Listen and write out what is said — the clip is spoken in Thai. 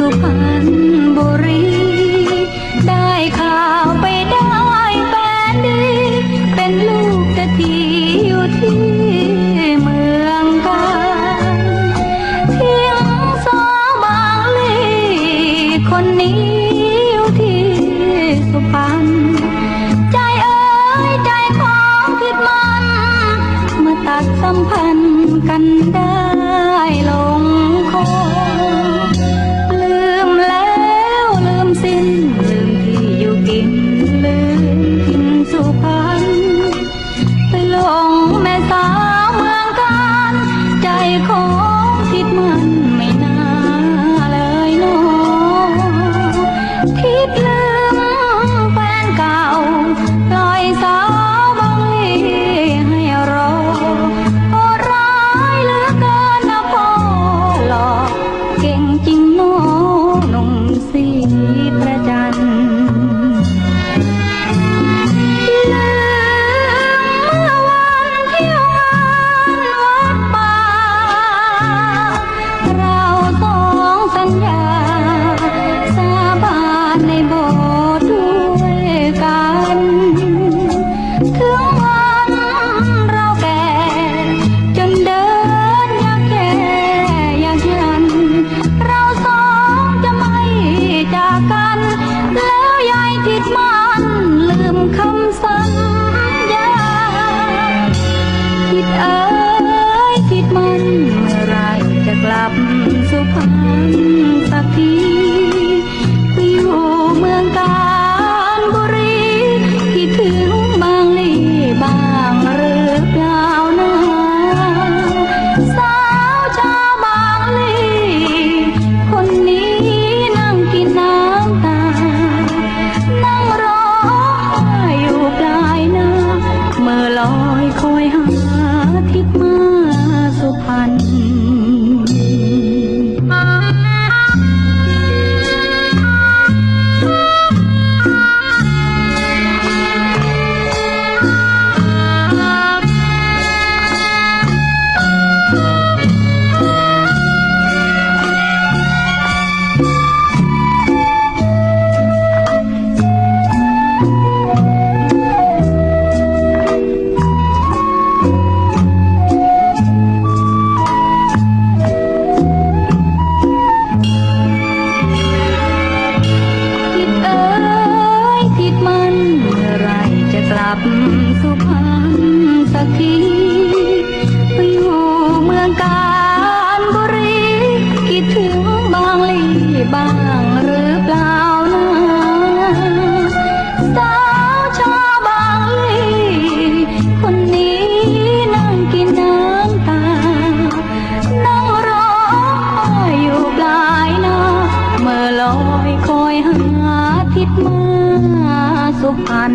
สุพรรณบุรีได้ข่าวไปได้แฟนดีเป็นลูกเศรษฐีอยู่ที่เมืองการทิ้งสาวบางลีคนนี้อยู่ที่สุพรรณใจเอ๋ยใจของคิดมันมาตัดสัมพันธ์กันได้ลงคอลืมแล้วลืมสิ้นลืมที่อยู่กินลืมกินสุพรรณไปหลงแม่สาวเมืองการใจของคิดมันไม่น่าเลยน้อคิดลืมแฟนเก่าปล่อยสาวบางลีให้รอโหดร้ายเหลือเกินนะพ่อหลอกเก่งจริงน้อหนุ่มสีประจันลืมเมื่อวันเที่ยวงานวัดป่าเราสองสัญญาสาบานในโบสถ์ด้วยกันถึงวันเราแก่จนเดินยากแย่ยากยันเราสองจะไม่จากกันแล้วยายทิดมันลืมคำสัญญาทิดเอ๋ยทิดมันเมื่อไรจะกลับสุพรรณสักทีไปอยู่เมืองกาญบุรีคิดถึงบางลีบ้างหรือเปล่านะสาวชาวบางลีคนนี้นั่งกินน้ำตานั่งร้องไห้อยู่ปลายนาเมื่อลอยคอยหาทิศมาสุพรรณทิดเอ๋ยทิดมันเมื่อไรจะกลับสุพรรณสักทีไปอยู่เมืองกาญบุรีคิดถึงบางลีบ้างหรือเปล่านะสาวชาวบางลีคนนี้นั่งกินน้ำตานั่งร้องไห้อยู่ปลายนาเมื่อลอยคอยหาทิศมาสุพรรณ